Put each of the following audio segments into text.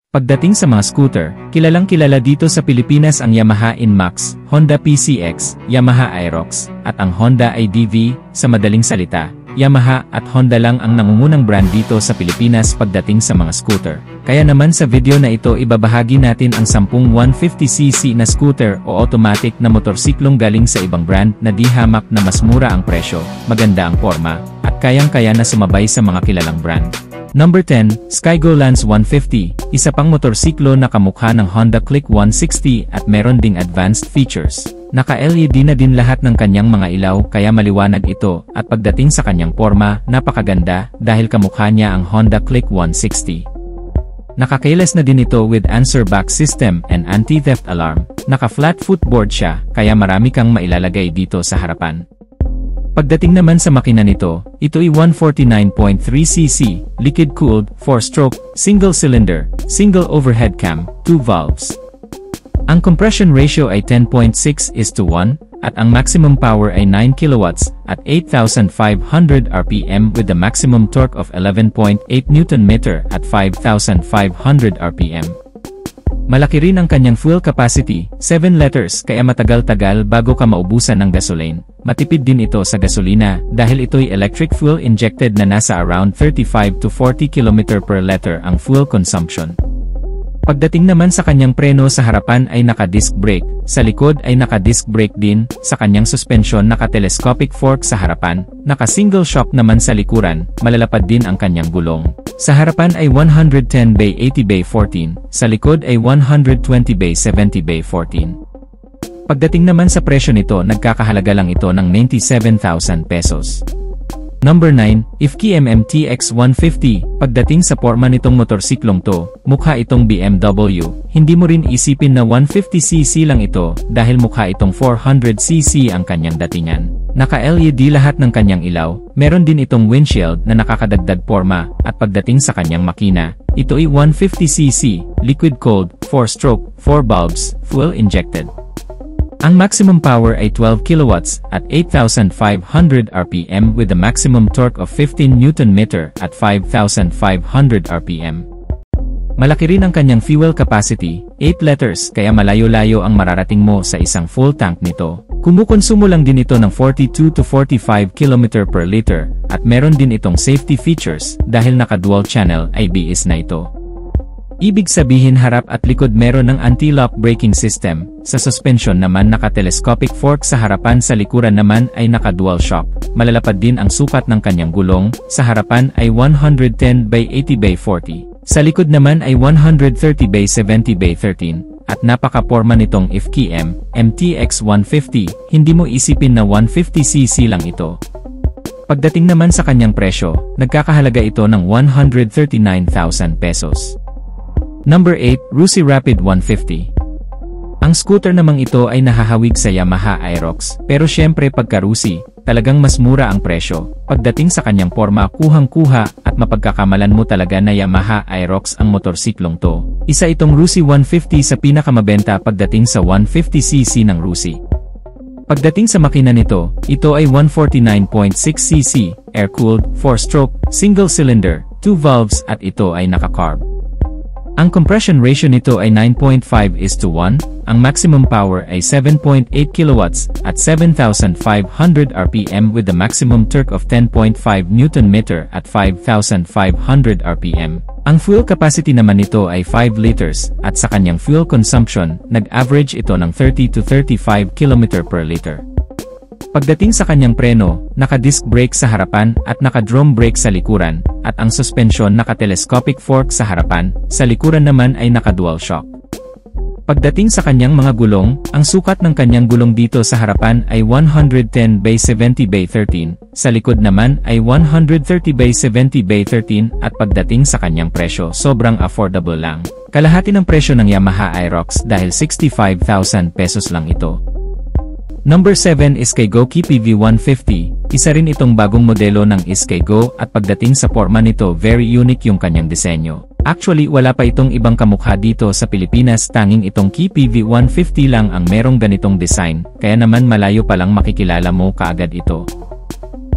Pagdating sa mga scooter, kilalang kilala dito sa Pilipinas ang Yamaha Inmax, Honda PCX, Yamaha Aerox, at ang Honda IDV. Sa madaling salita, Yamaha at Honda lang ang nangungunang brand dito sa Pilipinas pagdating sa mga scooter. Kaya naman sa video na ito ibabahagi natin ang 10 150cc na scooter o automatic na motorsiklong galing sa ibang brand na di hamak na mas mura ang presyo, maganda ang forma, at kayang-kaya na sumabay sa mga kilalang brand. Number 10, Skygo Lance 150, isa pang motorsiklo na kamukha ng Honda Click 160 at meron ding advanced features. Naka-LED na din lahat ng kanyang mga ilaw kaya maliwanag ito at pagdating sa kanyang forma, napakaganda dahil kamukha niya ang Honda Click 160. Naka-keyless na din ito with answer back system and anti-theft alarm. Naka-flat footboard siya kaya marami kang mailalagay dito sa harapan. Pagdating naman sa makina nito, ito ay 149.3cc, liquid-cooled, 4-stroke, single-cylinder, single overhead cam, 2 valves. Ang compression ratio ay 10.6:1, at ang maximum power ay 9 kilowatts at 8,500 RPM with the maximum torque of 11.8 Nm at 5,500 RPM. Malaki rin ang kanyang fuel capacity, 7 liters kaya matagal-tagal bago ka maubusan ng gasoline. Matipid din ito sa gasolina dahil ito'y electric fuel injected na nasa around 35 to 40 km per liter ang fuel consumption. Pagdating naman sa kanyang preno sa harapan ay naka-disc brake, sa likod ay naka-disc brake din, sa kanyang suspension naka-telescopic fork sa harapan, naka-single shock naman sa likuran, malalapad din ang kanyang gulong. Sa harapan ay 110/80/14, sa likod ay 120/70/14. Pagdating naman sa presyo nito nagkakahalaga lang ito ng 97,000 pesos. Number 9, IFKI MMTX 150, pagdating sa forma nitong motorsiklong to, mukha itong BMW, hindi mo rin isipin na 150cc lang ito dahil mukha itong 400cc ang kanyang datingan. Naka-LED lahat ng kanyang ilaw, meron din itong windshield na nakakadagdag forma, at pagdating sa kanyang makina, ito ay 150cc, liquid-cooled, 4-stroke, 4 valves, fuel injected. Ang maximum power ay 12 kilowatts at 8,500 RPM with a maximum torque of 15 Nm at 5,500 RPM. Malaki rin ang kanyang fuel capacity, 8 liters kaya malayo-layo ang mararating mo sa isang full tank nito. Kumukonsumo lang din ito ng 42 to 45 km per liter at meron din itong safety features dahil naka-dual channel ABS na ito. Ibig sabihin harap at likod meron ng anti-lock braking system, sa suspension naman naka-telescopic fork sa harapan, sa likuran naman ay naka-dual shock. Malalapad din ang sukat ng kanyang gulong, sa harapan ay 110/80/40, sa likod naman ay 130/70/13, at napaka-porma nitong IFKI MTX 150, hindi mo isipin na 150cc lang ito. Pagdating naman sa kanyang presyo, nagkakahalaga ito ng 139,000 pesos. Number 8, Rusi Rapid 150. Ang scooter namang ito ay nahahawig sa Yamaha Aerox, pero syempre pagka Rusi, talagang mas mura ang presyo. Pagdating sa kanyang forma kuhang-kuha at mapagkakamalan mo talaga na Yamaha Aerox ang motorsiklong to. Isa itong Rusi 150 sa pinakamabenta pagdating sa 150cc ng Rusi. Pagdating sa makina nito, ito ay 149.6cc, air-cooled, 4-stroke, single-cylinder, 2 valves at ito ay naka-carb. Ang compression ratio nito ay 9.5:1, ang maximum power ay 7.8 kilowatts at 7,500 RPM with the maximum torque of 10.5 Nm at 5,500 RPM. Ang fuel capacity naman nito ay 5 liters at sa kanyang fuel consumption, nag-average ito ng 30 to 35 km per liter. Pagdating sa kanyang preno, naka-disc brake sa harapan at naka-drum brake sa likuran, at ang suspension naka-telescopic fork sa harapan, sa likuran naman ay naka-dual shock. Pagdating sa kanyang mga gulong, ang sukat ng kanyang gulong dito sa harapan ay 110/70/13, sa likod naman ay 130/70/13 at pagdating sa kanyang presyo sobrang affordable lang. Kalahati ng presyo ng Yamaha Aerox dahil 65,000 pesos lang ito. Number 7 is Skygo KPV 150, isa rin itong bagong modelo ng Skygo at pagdating sa forma nito very unique yung kanyang disenyo. Actually wala pa itong ibang kamukha dito sa Pilipinas, tanging itong KPV 150 lang ang merong ganitong design, kaya naman malayo pa lang makikilala mo kaagad ito.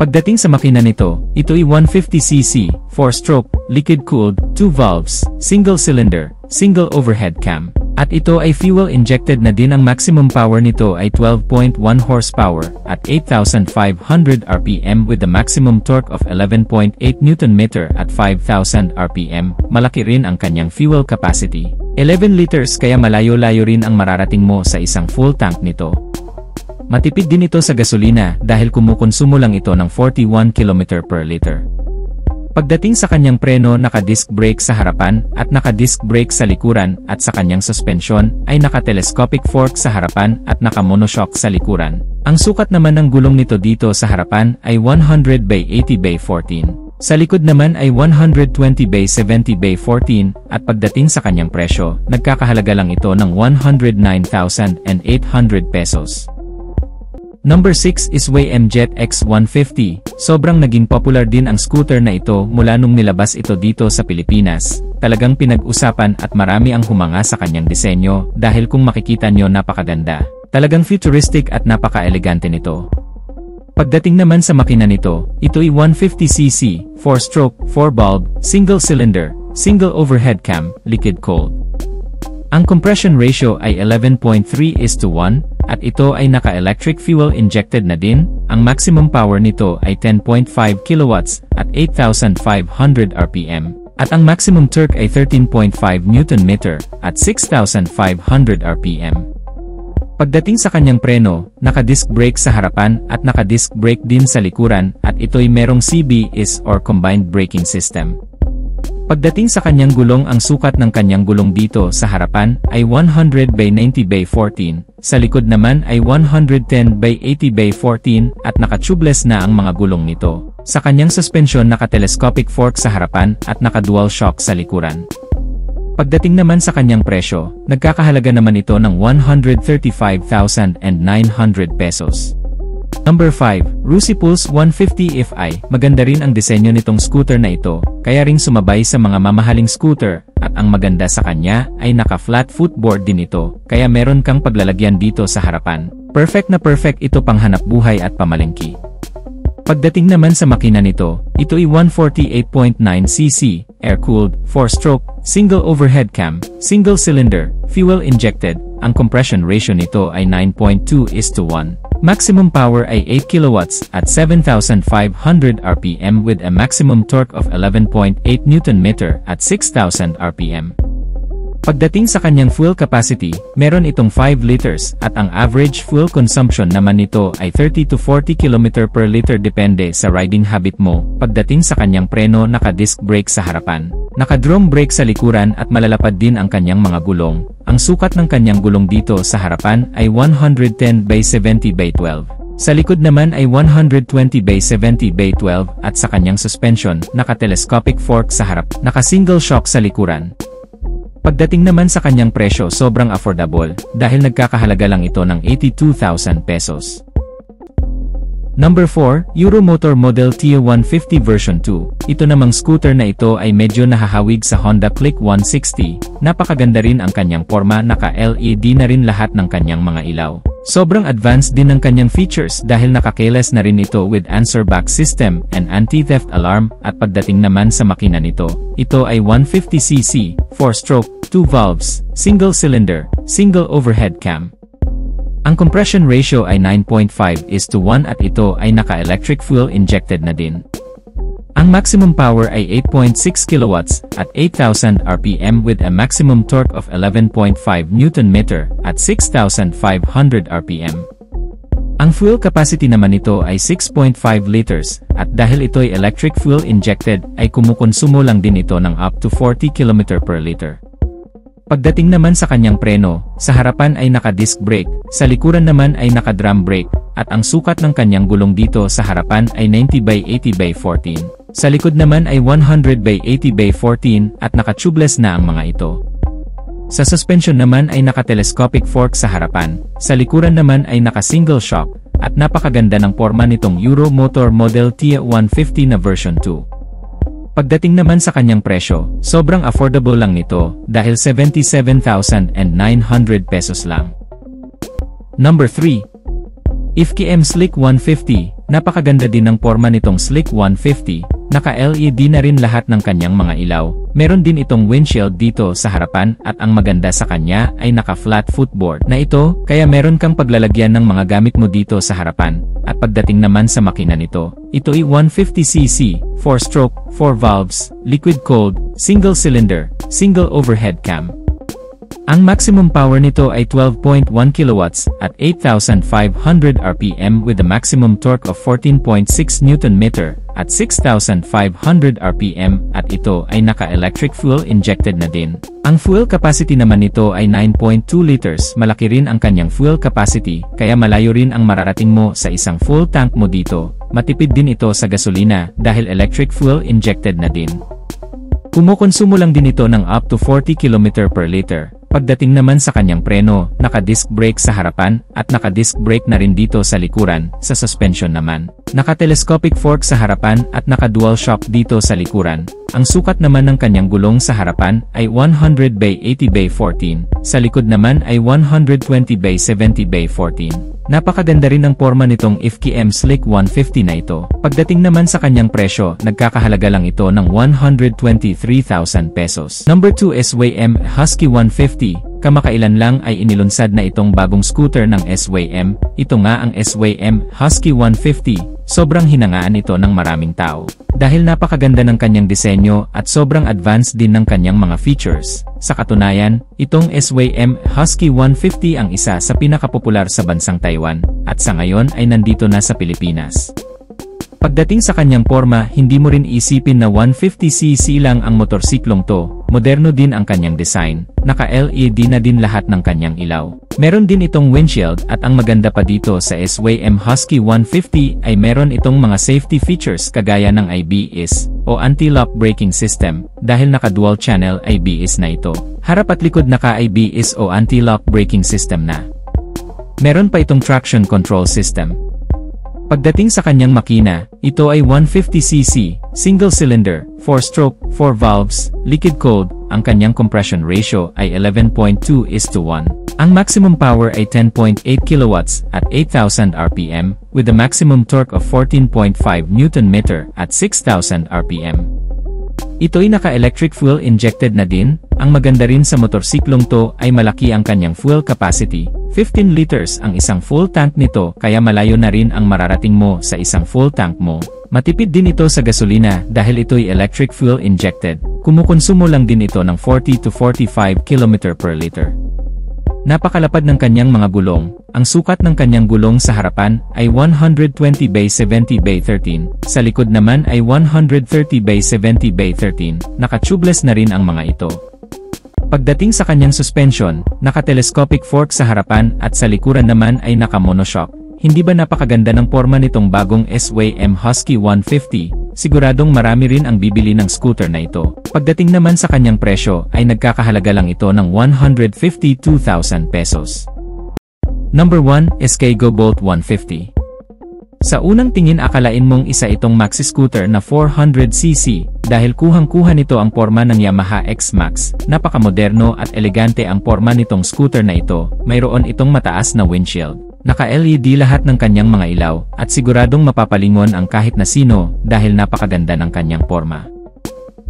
Pagdating sa makina nito, ito ay 150cc, 4-stroke, liquid-cooled, 2 valves, single-cylinder, single overhead cam. At ito ay fuel injected na din. Ang maximum power nito ay 12.1 horsepower at 8,500 RPM with the maximum torque of 11.8 Nm at 5,000 RPM. Malaki rin ang kanyang fuel capacity. 11 liters kaya malayo-layo rin ang mararating mo sa isang full tank nito. Matipid din ito sa gasolina dahil kumukonsumo lang ito ng 41 km per liter. Pagdating sa kanyang preno, naka-disc brake sa harapan at naka-disc brake sa likuran, at sa kanyang suspension ay naka-telescopic fork sa harapan at naka-monoshock sa likuran. Ang sukat naman ng gulong nito dito sa harapan ay 100 by 80 by 14. Sa likod naman ay 120 by 70 by 14, at pagdating sa kanyang presyo, nagkakahalaga lang ito ng 109,800 pesos. Number 6 is Waymo-Jet X150. Sobrang naging popular din ang scooter na ito mula nung nilabas ito dito sa Pilipinas. Talagang pinag-usapan at marami ang humanga sa kanyang disenyo dahil kung makikita nyo, napakaganda. Talagang futuristic at napaka-elegante nito. Pagdating naman sa makina nito, ito'y 150cc, 4-stroke, 4-bulb, single-cylinder, single overhead cam, liquid-cooled. Ang compression ratio ay 11.3:1, at ito ay naka-electric fuel injected na din. Ang maximum power nito ay 10.5 kilowatts at 8,500 RPM. At ang maximum torque ay 13.5 Nm at 6,500 RPM. Pagdating sa kanyang preno, naka-disc brake sa harapan at naka-disc brake din sa likuran, at ito'y merong CBS or combined braking system. Pagdating sa kanyang gulong, ang sukat ng kanyang gulong dito sa harapan ay 100 by 90 by 14, sa likod naman ay 110 by 80 by 14, at naka-tubeless na ang mga gulong nito. Sa kanyang suspension, naka-telescopic fork sa harapan at naka-dual shock sa likuran. Pagdating naman sa kanyang presyo, nagkakahalaga naman ito ng 135,900 pesos. Number 5, Russi Pulse 150 Fi. Maganda rin ang disenyo nitong scooter na ito, kaya ring sumabay sa mga mamahaling scooter, at ang maganda sa kanya ay naka-flat footboard din ito, kaya meron kang paglalagyan dito sa harapan. Perfect na perfect ito pang hanap buhay at pamalengke. Pagdating naman sa makina nito, ito'y 148.9cc, air-cooled, 4-stroke, single overhead cam, single cylinder, fuel injected. Ang compression ratio nito ay 9.2:1. Maximum power ay 8 kilowatts at 7,500 RPM with a maximum torque of 11.8 Nm at 6,000 RPM. Pagdating sa kanyang fuel capacity, meron itong 5 liters at ang average fuel consumption naman nito ay 30 to 40 km per liter depende sa riding habit mo. Pagdating sa kanyang preno, naka-disc brake sa harapan, naka-drum brake sa likuran at malalapad din ang kanyang mga gulong. Ang sukat ng kanyang gulong dito sa harapan ay 110 by 70 by 12. Sa likod naman ay 120 by 70 by 12 at sa kanyang suspension, naka-telescopic fork sa harap, naka-single shock sa likuran. Pagdating naman sa kanyang presyo, sobrang affordable dahil nagkakahalaga lang ito ng 82,000 pesos. Number 4, Euromotor Model T150 version 2. Ito namang scooter na ito ay medyo nahahawig sa Honda Click 160. Napakaganda rin ang kanyang forma, naka-LED na rin lahat ng kanyang mga ilaw. Sobrang advanced din ng kanyang features dahil naka-keyless na rin ito with answer back system and anti-theft alarm, at pagdating naman sa makina nito, ito ay 150cc, 4-stroke, 2 valves, single cylinder, single overhead cam. Ang compression ratio ay 9.5:1 at ito ay naka-electric fuel injected na din. Ang maximum power ay 8.6 kilowatts at 8,000 RPM with a maximum torque of 11.5 Nm at 6,500 RPM. Ang fuel capacity naman nito ay 6.5 liters, at dahil ito'y electric fuel injected, ay kumukonsumo lang din ito ng up to 40 km per liter. Pagdating naman sa kanyang preno, sa harapan ay naka-disc brake, sa likuran naman ay naka-drum brake, at ang sukat ng kanyang gulong dito sa harapan ay 90 by 80 by 14. Sa likod naman ay 100 by 80 by 14 at naka-tubeless na ang mga ito. Sa suspension naman ay naka-telescopic fork sa harapan, sa likuran naman ay naka-single shock, at napakaganda ng forma nitong Euromotor Model T150 na version 2. Pagdating naman sa kanyang presyo, sobrang affordable lang nito dahil 77,900 pesos lang. Number 3. IFKM Slick 150. Napakaganda din ng forma nitong Slick 150. Naka-LED na rin lahat ng kanyang mga ilaw. Meron din itong windshield dito sa harapan at ang maganda sa kanya ay naka-flat footboard na ito, kaya meron kang paglalagyan ng mga gamit mo dito sa harapan. At pagdating naman sa makina nito, ito ay 150cc, 4-stroke, 4 valves, liquid-cooled, single cylinder, single overhead cam. Ang maximum power nito ay 12.1 kilowatts at 8,500 RPM with a maximum torque of 14.6 Nm at 6,500 RPM at ito ay naka-electric fuel injected na din. Ang fuel capacity naman nito ay 9.2 liters. Malaki rin ang kanyang fuel capacity kaya malayo rin ang mararating mo sa isang full tank mo dito. Matipid din ito sa gasolina dahil electric fuel injected na din. Kumukonsumo lang din ito ng up to 40 km per liter. Pagdating naman sa kanyang preno, naka-disc brake sa harapan at naka-disc brake na rin dito sa likuran. Sa suspension naman, naka-telescopic fork sa harapan at naka-dual shock dito sa likuran. Ang sukat naman ng kanyang gulong sa harapan ay 100 by 80 by 14. Sa likod naman ay 120 by 70 by 14. Napakaganda rin ang forma nitong FKM Slick 150 na ito. Pagdating naman sa kanyang presyo, nagkakahalaga lang ito ng 123,000 pesos. Number 2 SYM Husky 150. Kamakailan lang ay inilunsad na itong bagong scooter ng SYM. Ito nga ang SYM Husky 150. Sobrang hinangaan ito ng maraming tao. Dahil napakaganda ng kanyang disenyo at sobrang advanced din ng kanyang mga features. Sa katunayan, itong SYM Husky 150 ang isa sa pinakapopular sa bansang Taiwan, at sa ngayon ay nandito na sa Pilipinas. Pagdating sa kanyang forma, hindi mo rin isipin na 150cc lang ang motorsiklong to. Moderno din ang kanyang design. Naka-LED na din lahat ng kanyang ilaw. Meron din itong windshield at ang maganda pa dito sa SYM Husky 150 ay meron itong mga safety features kagaya ng ABS o anti-lock braking system dahil naka-dual channel ABS na ito. Harap at likod naka-ABS o anti-lock braking system na. Meron pa itong traction control system. Pagdating sa kanyang makina, ito ay 150cc, single cylinder, 4-stroke, 4 valves, liquid-cooled, ang kanyang compression ratio ay 11.2:1. Ang maximum power ay 10.8 kilowatts at 8,000 RPM with a maximum torque of 14.5 Nm at 6,000 RPM. Ito'y naka-electric fuel injected na din. Ang maganda rin sa motorsiklong to ay malaki ang kanyang fuel capacity. 15 liters ang isang full tank nito kaya malayo na rin ang mararating mo sa isang full tank mo. Matipid din ito sa gasolina dahil ito'y electric fuel injected. Kumukonsumo lang din ito ng 40 to 45 km per liter. Napakalapad ng kanyang mga gulong. Ang sukat ng kanyang gulong sa harapan ay 120 by 70 by 13. Sa likod naman ay 130 by 70 by 13. Naka-tubeless na rin ang mga ito. Pagdating sa kanyang suspension, naka-telescopic fork sa harapan at sa likuran naman ay naka-monoshock. Hindi ba napakaganda ng forma nitong bagong SYM Husky 150? Siguradong marami rin ang bibili ng scooter na ito. Pagdating naman sa kanyang presyo ay nagkakahalaga lang ito ng 152,000 pesos. Number 1, SK Go Bolt 150. Sa unang tingin akalain mong isa itong maxi scooter na 400cc dahil kuhang-kuha nito ang forma ng Yamaha X-Max. Napakamoderno at elegante ang forma nitong scooter na ito. Mayroon itong mataas na windshield. Naka-LED lahat ng kanyang mga ilaw at siguradong mapapalingon ang kahit na sino dahil napakaganda ng kanyang forma.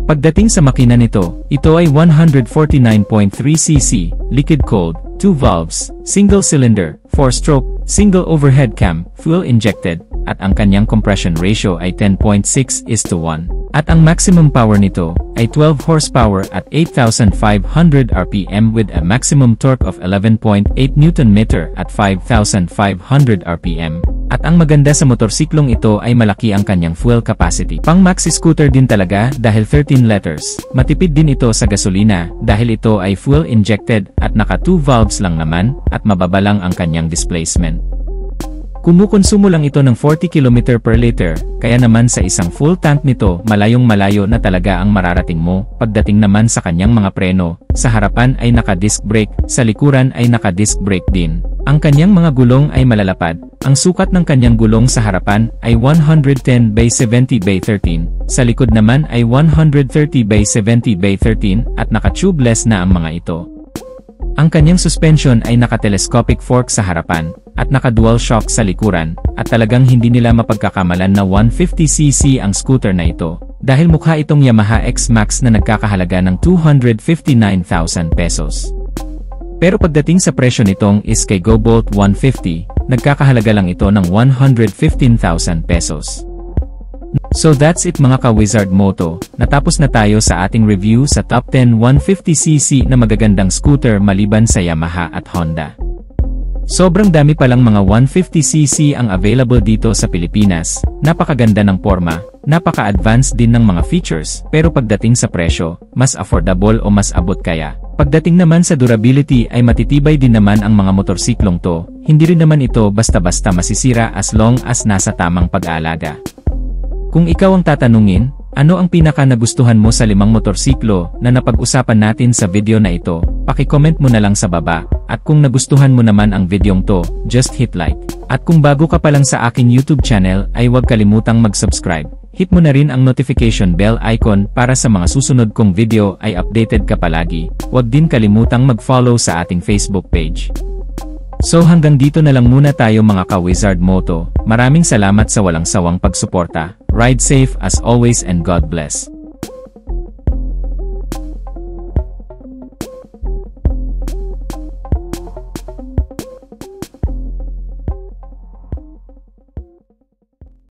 Pagdating sa makina nito, ito ay 149.3cc, liquid-cooled, 2 valves, single cylinder, 4-stroke, single overhead cam, fuel injected, at ang kanyang compression ratio ay 10.6:1. At ang maximum power nito ay 12 horsepower at 8,500 RPM with a maximum torque of 11.8 Nm at 5,500 RPM. At ang maganda sa motorsiklong ito ay malaki ang kanyang fuel capacity. Pang maxi scooter din talaga dahil 13 liters. Matipid din ito sa gasolina dahil ito ay fuel injected at naka 2 valves lang naman at mababa lang ang kanyang displacement. Kumukonsumo lang ito ng 40 km per liter, kaya naman sa isang full tank nito malayong malayo na talaga ang mararating mo. Pagdating naman sa kanyang mga preno, sa harapan ay naka-disc brake, sa likuran ay naka-disc brake din. Ang kanyang mga gulong ay malalapad. Ang sukat ng kanyang gulong sa harapan ay 110 by 70 by 13, sa likod naman ay 130 by 70 by 13 at naka-tubeless na ang mga ito. Ang kanyang suspension ay naka-telescopic fork sa harapan, at naka-dual shock sa likuran, at talagang hindi nila mapagkakamalan na 150cc ang scooter na ito, dahil mukha itong Yamaha X-Max na nagkakahalaga ng 259,000 pesos. Pero pagdating sa presyo nitong Sky Go Bolt 150, nagkakahalaga lang ito ng 115,000 pesos. So that's it mga ka-Wizard Moto, natapos na tayo sa ating review sa top 10 150cc na magagandang scooter maliban sa Yamaha at Honda. Sobrang dami palang mga 150cc ang available dito sa Pilipinas, napakaganda ng forma, napaka-advanced din ng mga features, pero pagdating sa presyo, mas affordable o mas abot kaya. Pagdating naman sa durability ay matitibay din naman ang mga motorsiklong to, hindi rin naman ito basta-basta masisira as long as nasa tamang pag-aalaga. Kung ikaw ang tatanungin, ano ang pinaka nagustuhan mo sa 5 motorsiklo na napag-usapan natin sa video na ito, paki-comment mo na lang sa baba, at kung nagustuhan mo naman ang videong to, just hit like. At kung bago ka pa lang sa aking YouTube channel ay huwag kalimutang mag-subscribe, hit mo na rin ang notification bell icon para sa mga susunod kong video ay updated ka palagi, huwag din kalimutang mag-follow sa ating Facebook page. So hanggang dito na lang muna tayo mga ka-Wizard Moto, maraming salamat sa walang sawang pagsuporta, ride safe as always and God bless.